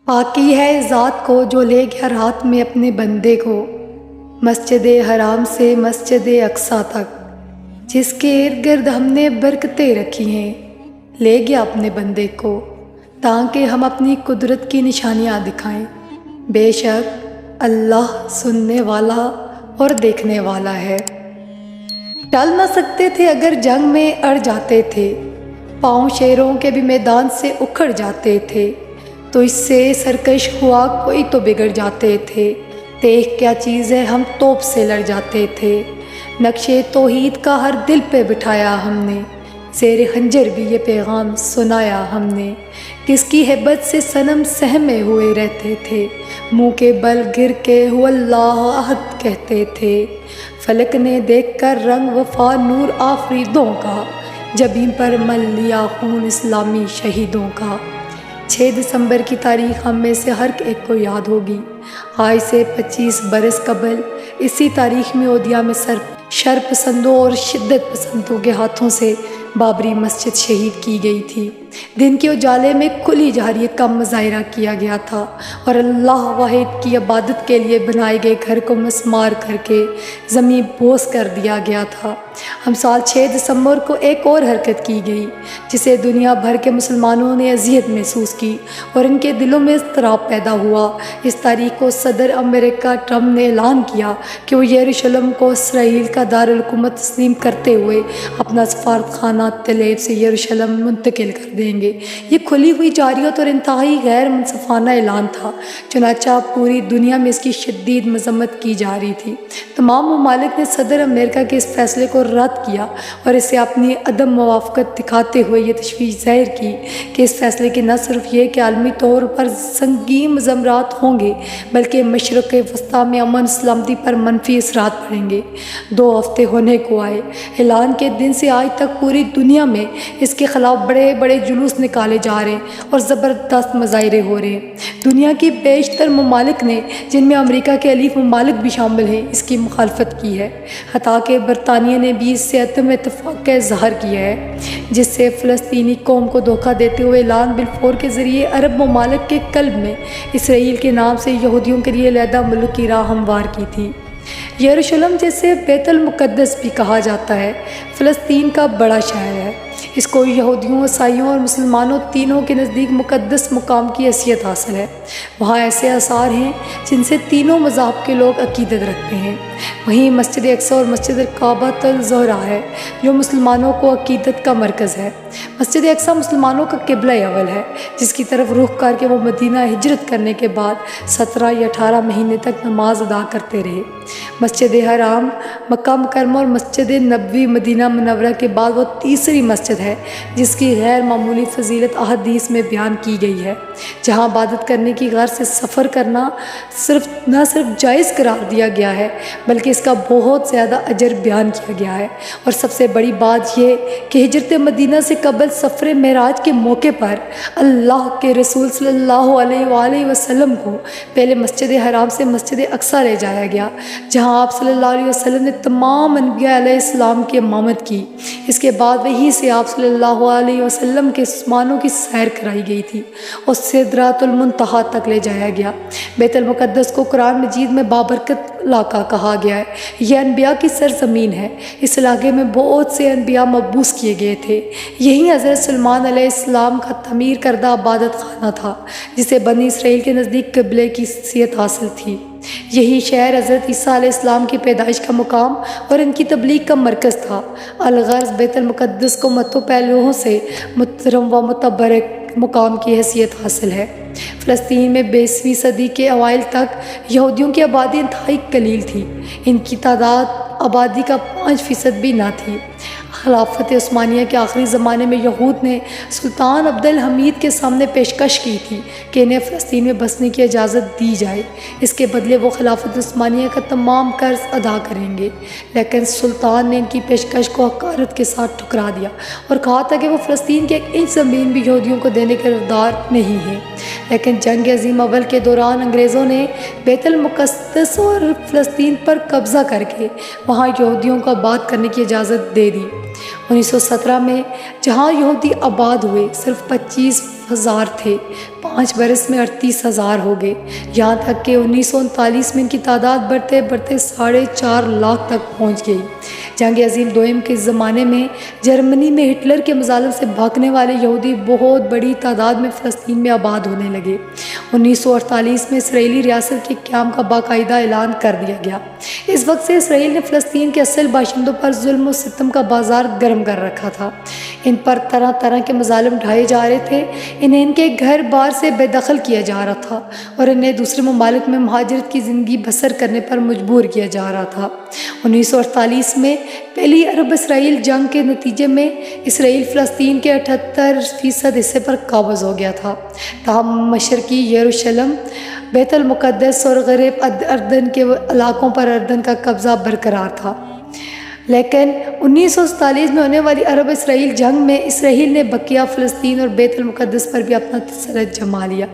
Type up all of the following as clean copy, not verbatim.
پاکی ہے ذات کو جو لے گیا رات میں اپنے بندے کو، مسجد حرام سے مسجد اقصیٰ تک، جس کے ارد گرد ہم نے برکتیں رکھی ہیں، لے گیا اپنے بندے کو تاکہ ہم اپنی قدرت کی نشانیاں دکھائیں۔ بے شک اللہ سننے والا اور دیکھنے والا ہے۔ ٹل نہ سکتے تھے اگر جنگ میں اڑ جاتے تھے، پاؤں شیروں کے بھی میدان سے اکھڑ جاتے تھے، تو اس سے سرکش ہوا کوئی تو بگڑ جاتے تھے۔ دیکھ کیا چیز ہے ہم توپ سے لڑ جاتے تھے، نقشے توحید کا ہر دل پہ بٹھایا ہم نے، زیر خنجر بھی یہ پیغام سنایا ہم نے۔ کس کی ہیبت سے صنم سہمے ہوئے رہتے تھے، منہ کے بل گر کے ہو اللہ احد کہتے تھے۔ فلک نے دیکھ کر رنگ وفا نور آفریدوں کا، جبیں پر مل لیا خون اسلامی شہیدوں کا۔ 6 دسمبر کی تاریخ ہم میں سے ہر ایک کو یاد ہوگی۔ آج سے 25 برس قبل اسی تاریخ میں اودھیا میں شر پسندوں اور شدت پسندوں کے ہاتھوں سے بابری مسجد شہید کی گئی تھی۔ دن کے اجالے میں کھلی جارحیت کا مظاہرہ کیا گیا تھا اور اللہ واحد کی عبادت کے لیے بنائے گئے گھر کو مسمار کر کے زمین بوس کر دیا گیا تھا۔ ہم سال 6 دسمبر کو ایک اور حرکت کی گئی جسے دنیا بھر کے مسلمانوں نے اذیت محسوس کی اور ان کے دلوں میں اضطراب پیدا ہوا۔ اس تاریخ کو صدر امریکہ ٹرمپ نے اعلان کیا کہ وہ یروشلم کو اسرائیل کا دارالحکومت تسلیم کرتے ہوئے اپنا سفارت خانہ تل ابیب سے یروشلم منتقل کر دیں گے۔ یہ کھلی ہوئی جارحیت اور انتہائی غیر منصفانہ اعلان تھا، چنانچہ پوری دنیا میں اس کی شدید مذمت کی جا رہی تھی۔ تمام ممالک نے صدر امریکہ کے اس فیصلے کو رد کیا اور اسے اپنی عدم موافقت دکھاتے ہوئے یہ تشویش ظاہر کی کہ اس فیصلے کی نہ صرف یہ کہ عالمی طور پر سنگین مضمرات ہوں گے بلکہ مشرق وسطیٰ میں امن سلامتی پر منفی اثرات پڑیں گے۔ 2 ہفتے ہونے کو آئے اعلان کے دن سے آج تک پوری دنیا میں اس کے خلاف بڑے بڑے جلوس نکالے جا رہے ہیں اور زبردست مظاہرے ہو رہے ہیں۔ دنیا کی بیشتر ممالک نے، جن میں امریکہ کے حلیف ممالک بھی شامل ہیں، اس کی مخالفت کی ہے، حتیٰ کہ برطانیہ نے بھی اس سے عدم اتفاق کا اظہار کیا ہے، جس سے فلسطینی قوم کو دھوکہ دیتے ہوئے اعلان بالفور کے ذریعے عرب ممالک کے قلب میں اسرائیل کے نام سے یہودیوں کے لیے علیحدہ ملک کی راہ ہموار کی تھی۔ یروشلم جسے بیت المقدس بھی کہا جاتا ہے، فلسطین کا بڑا شہر ہے۔ اس کو یہودیوں، عیسائیوں اور مسلمانوں تینوں کے نزدیک مقدس مقام کی حیثیت حاصل ہے۔ وہاں ایسے آثار ہیں جن سے تینوں مذاہب کے لوگ عقیدت رکھتے ہیں۔ وہیں مسجد اقصیٰ اور مسجد کعبۃ الزہرا ہے جو مسلمانوں کو عقیدت کا مرکز ہے۔ مسجد اقصیٰ مسلمانوں کا قبلہ اول ہے، جس کی طرف رخ کر کے وہ مدینہ ہجرت کرنے کے بعد 17 یا 18 مہینے تک نماز ادا کرتے رہے۔ مسجد حرام مکہ مکرمہ اور مسجد نبوی مدینہ منورہ کے بعد وہ تیسری مسجد ہے جس کی غیر معمولی فضیلت احادیث میں بیان کی گئی ہے، جہاں عبادت کرنے کی غرض سے سفر کرنا نہ صرف جائز قرار دیا گیا ہے بلکہ اس کا بہت زیادہ اجر بیان کیا گیا ہے۔ اور سب سے بڑی بات یہ کہ ہجرت مدینہ سے قبل سفر معراج کے موقع پر اللہ کے رسول صلی اللہ علیہ وآلہ وسلم کو پہلے مسجد حرام سے مسجد اقصیٰ لے جایا گیا، جہاں آپ صلی اللہ علیہ وسلم نے تمام انبیاء علیہ السلام کی امامت کی۔ اس کے بعد وہیں سے آپ صلی اللہ علیہ وسلم کے آسمانوں کی سیر کرائی گئی تھی اور سدرۃ المنتہا تک لے جایا گیا۔ بیت المقدس کو قرآن مجید میں بابرکت علاقہ کہا گیا ہے۔ یہ انبیاء کی سرزمین ہے۔ اس علاقے میں بہت سے انبیاء مبعوث کیے گئے تھے۔ یہیں حضرت سلیمان علیہ السلام کا تعمیر کردہ عبادت خانہ تھا جسے بنی اسرائیل کے نزدیک قبلے کی حیثیت حاصل تھی۔ یہی شہر حضرت عیسیٰ علیہ السلام کی پیدائش کا مقام اور ان کی تبلیغ کا مرکز تھا۔ الغرض بیت المقدس کو متوں پہلوؤں سے محترم و متبرک مقام کی حیثیت حاصل ہے۔ فلسطین میں 20ویں صدی کے اوائل تک یہودیوں کی آبادی انتہائی قلیل تھی۔ ان کی تعداد آبادی کا 5% بھی نہ تھی۔ خلافت عثمانیہ کے آخری زمانے میں یہود نے سلطان عبد الحمید کے سامنے پیشکش کی تھی کہ انہیں فلسطین میں بسنے کی اجازت دی جائے، اس کے بدلے وہ خلافت عثمانیہ کا تمام قرض ادا کریں گے، لیکن سلطان نے ان کی پیشکش کو حقارت کے ساتھ ٹھکرا دیا اور کہا تھا کہ وہ فلسطین کی 1 انچ زمین بھی یہودیوں کو دینے کے روادار نہیں ہے۔ لیکن جنگ عظیم اول کے دوران انگریزوں نے بیت المقدس اور فلسطین پر قبضہ کر کے وہاں یہودیوں کو آباد کرنے کی اجازت دے دی۔ 1917 میں جہاں یہودی آباد ہوئے، صرف 25 30,000 تھے، 5 برس میں 38,000 ہو گئے، یہاں تک کہ 1939 میں ان کی تعداد بڑھتے بڑھتے 4.5 لاکھ تک پہنچ گئی۔ جنگ عظیم دوئم کے زمانے میں جرمنی میں ہٹلر کے مظالم سے بھاگنے والے یہودی بہت بڑی تعداد میں فلسطین میں آباد ہونے لگے۔ 1948 میں اسرائیلی ریاست کے قیام کا باقاعدہ اعلان کر دیا گیا۔ اس وقت سے اسرائیل نے فلسطین کے اصل باشندوں پر ظلم و ستم کا بازار گرم کر رکھا تھا۔ ان پر طرح طرح کے مظالم ڈھائے جا رہے تھے، انہیں ان کے گھر بار سے بے دخل کیا جا رہا تھا اور انہیں دوسرے ممالک میں مہاجرت کی زندگی بسر کرنے پر مجبور کیا جا رہا تھا۔ 1948 میں پہلی عرب اسرائیل جنگ کے نتیجے میں اسرائیل فلسطین کے 78% حصے پر قابض ہو گیا تھا، تاہم مشرقی یروشلم، بیت المقدس اور غرب اردن کے علاقوں پر اردن کا قبضہ برقرار تھا۔ لیکن 1947 میں ہونے والی عرب اسرائیل جنگ میں اسرائیل نے بقیہ فلسطین اور بیت المقدس پر بھی اپنا تسلط جما لیا۔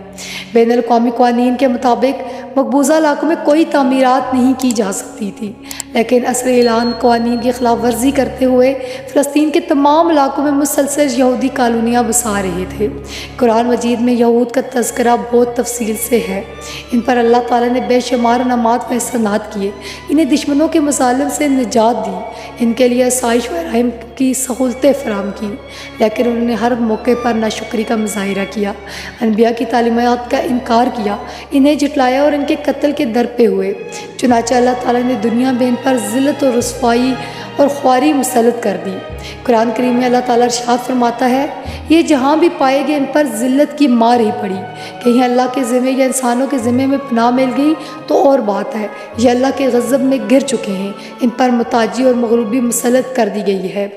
بین الاقوامی قوانین کے مطابق مقبوضہ علاقوں میں کوئی تعمیرات نہیں کی جا سکتی تھی، لیکن اصل اعلان قوانین کی خلاف ورزی کرتے ہوئے فلسطین کے تمام علاقوں میں مسلسل یہودی کالونیاں بسا رہے تھے۔ قرآن مجید میں یہود کا تذکرہ بہت تفصیل سے ہے۔ ان پر اللہ تعالیٰ نے بے شمار انعامات و احسانات کیے، انہیں دشمنوں کے مظالم سے نجات دی، ان کے لیے آسائش و رحم کی سہولتیں فراہم کی، لیکن انہوں نے ہر موقع پر ناشکری کا مظاہرہ کیا، انبیاء کی تعلیمات کا انکار کیا، انہیں جھٹلایا اور ان کے قتل کے در پہ ہوئے۔ چنانچہ اللہ تعالیٰ نے دنیا میں ان پر ذلت و رسوائی اور خواری مسلط کر دی۔ قرآن کریم میں اللہ تعالیٰ ارشاد فرماتا ہے، یہ جہاں بھی پائے گئے ان پر ذلت کی مار ہی پڑی، کہیں اللہ کے ذمے یا انسانوں کے ذمے میں پناہ مل گئی تو اور بات ہے، یہ اللہ کے غضب میں گر چکے ہیں، ان پر متاجی اور مغلوبی مسلط کر دی گئی ہے۔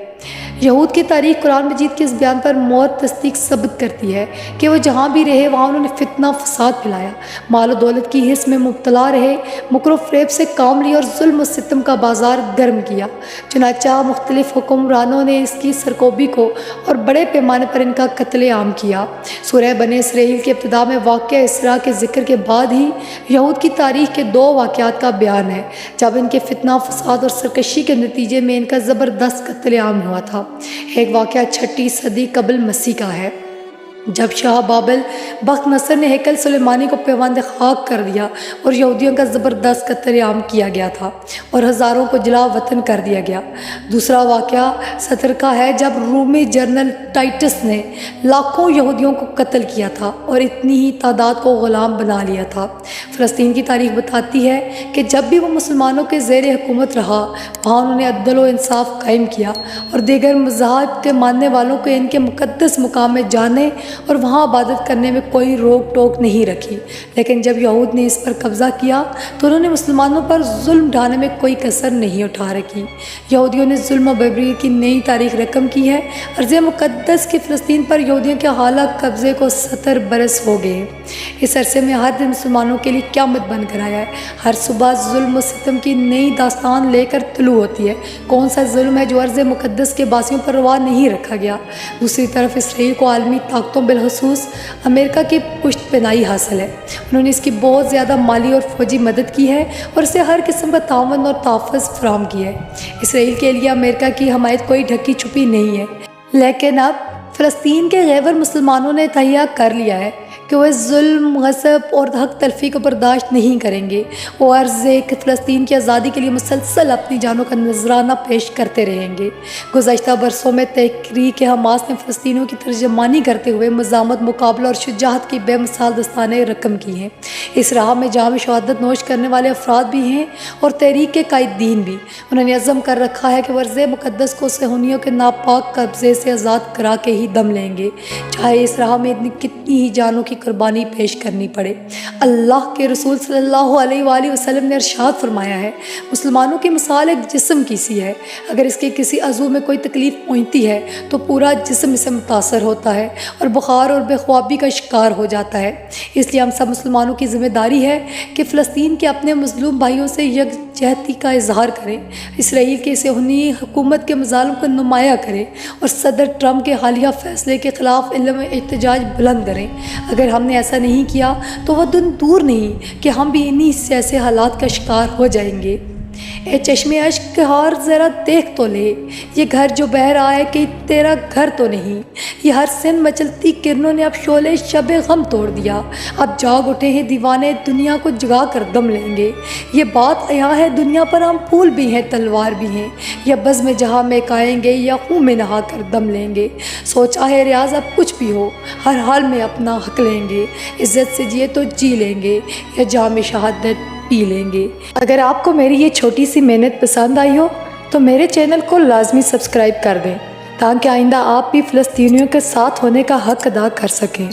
یہود کی تاریخ قرآن مجید کے اس بیان پر مور تصدیق ثبت کرتی ہے کہ وہ جہاں بھی رہے وہاں انہوں نے فتنہ فساد پھیلایا، مال و دولت کی حس میں مبتلا رہے، مکر و فریب سے کام لیا اور ظلم و ستم کا بازار گرم کیا۔ چنانچہ مختلف حکمرانوں نے اس کی سرکوبی کو اور بڑے پیمانے پر ان کا قتل عام کیا۔ سورہ بنی اسرائیل کے ابتدا میں واقعہ اسراء کے ذکر کے بعد ہی یہود کی تاریخ کے 2 واقعات کا بیان ہے جب ان کے فتنہ فساد اور سرکشی کے نتیجے میں ان کا زبردست قتل عام ہوا تھا۔ ایک واقعہ 6 صدی قبل مسیح کا ہے، جب شاہ بابل بخت نصر نے ہیکل سلیمانی کو پیوند خاک کر دیا اور یہودیوں کا زبردست قتل عام کیا گیا تھا اور ہزاروں کو جلا وطن کر دیا گیا۔ دوسرا واقعہ 17 کا ہے جب رومی جنرل ٹائٹس نے لاکھوں یہودیوں کو قتل کیا تھا اور اتنی ہی تعداد کو غلام بنا لیا تھا۔ فلسطین کی تاریخ بتاتی ہے کہ جب بھی وہ مسلمانوں کے زیر حکومت رہا وہاں انہوں نے عدل و انصاف قائم کیا اور دیگر مذاہب کے ماننے والوں کو ان کے مقدس مقام میں جانے اور وہاں عبادت کرنے میں کوئی روک ٹوک نہیں رکھی۔ لیکن جب یہود نے اس پر قبضہ کیا تو انہوں نے مسلمانوں پر ظلم ڈھانے میں کوئی کسر نہیں اٹھا رکھی۔ یہودیوں نے ظلم و بربری کی نئی تاریخ رقم کی ہے۔ ارض مقدس کی فلسطین پر یہودیوں کے حالہ قبضے کو 70 برس ہو گئے۔ اس عرصے میں ہر دن مسلمانوں کے لیے قیامت بن کر آیا ہے۔ ہر صبح ظلم و ستم کی نئی داستان لے کر طلوع ہوتی ہے۔ کون سا ظلم ہے جو ارض مقدس کے باسیوں پر روا نہیں رکھا گیا؟ دوسری طرف اسرائیل کو عالمی طاقتوں بالخصوص امریکہ کی پشت پناہی حاصل ہے۔ انہوں نے اس کی بہت زیادہ مالی اور فوجی مدد کی ہے اور اسے ہر قسم کا تعاون اور تحفظ فراہم کیا ہے۔ اسرائیل کے لیے امریکہ کی حمایت کوئی ڈھکی چھپی نہیں ہے، لیکن اب فلسطین کے غیور مسلمانوں نے تہیہ کر لیا ہے کہ وہ اس ظلم، غصب اور حق تلفی کو برداشت نہیں کریں گے۔ وہ عرض فلسطین کی آزادی کے لیے مسلسل اپنی جانوں کا نذرانہ پیش کرتے رہیں گے۔ گزشتہ برسوں میں تحریک حماس نے فلسطینیوں کی ترجمانی کرتے ہوئے مزاحمت، مقابلہ اور شجاعت کی بے مثال داستانیں رقم کی ہیں۔ اس راہ میں جام شہادت نوش کرنے والے افراد بھی ہیں اور تحریک کے قائدین بھی۔ انہوں نے عزم کر رکھا ہے کہ وہ ارض مقدس کو صہیونیوں کے ناپاک قبضے سے آزاد کرا کے ہی دم لیں گے، چاہے اس راہ میں کتنی ہی جانوں کی قربانی پیش کرنی پڑے۔ اللہ کے رسول صلی اللہ علیہ وآلہ وسلم نے ارشاد فرمایا ہے، مسلمانوں کی مثال ایک جسم کی سی ہے، اگر اس کے کسی عضو میں کوئی تکلیف پہنچتی ہے تو پورا جسم اسے متاثر ہوتا ہے اور بخار اور بے خوابی کا شکار ہو جاتا ہے۔ اس لیے ہم سب مسلمانوں کی ذمہ داری ہے کہ فلسطین کے اپنے مظلوم بھائیوں سے یکجہتی کا اظہار کریں، اسرائیل کے صہیونی حکومت کے مظالم کو نمایاں کریں اور صدر ٹرمپ کے حالیہ فیصلے کے خلاف علم احتجاج بلند کریں۔ اگر ہم نے ایسا نہیں کیا تو وہ دن دور نہیں کہ ہم بھی انہی سے ایسے حالات کا شکار ہو جائیں گے۔ اے چشم اشک، اشتہار ذرا دیکھ تو لے، یہ گھر جو بہہ رہا ہے کہ تیرا گھر تو نہیں۔ یہ ہر سن مچلتی کرنوں نے اب شعلے شب غم توڑ دیا، اب جاگ اٹھے ہیں دیوانے دنیا کو جگا کر دم لیں گے۔ یہ بات عیاں ہے دنیا پر ہم پھول بھی ہیں تلوار بھی ہیں، یا بزم جہاں میں کھائیں گے یا خون میں نہا کر دم لیں گے۔ سوچا ہے ریاض اب کچھ بھی ہو ہر حال میں اپنا حق لیں گے، عزت سے جیے تو جی لیں گے یا جام شہادت پی لیں گے۔ اگر آپ کو میری یہ چھوٹی سی محنت پسند آئی ہو تو میرے چینل کو لازمی سبسکرائب کر دیں تاکہ آئندہ آپ بھی فلسطینیوں کے ساتھ ہونے کا حق ادا کر سکیں۔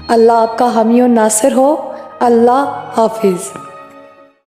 اللہ آپ کا حامی و ناصر ہو۔ اللہ حافظ۔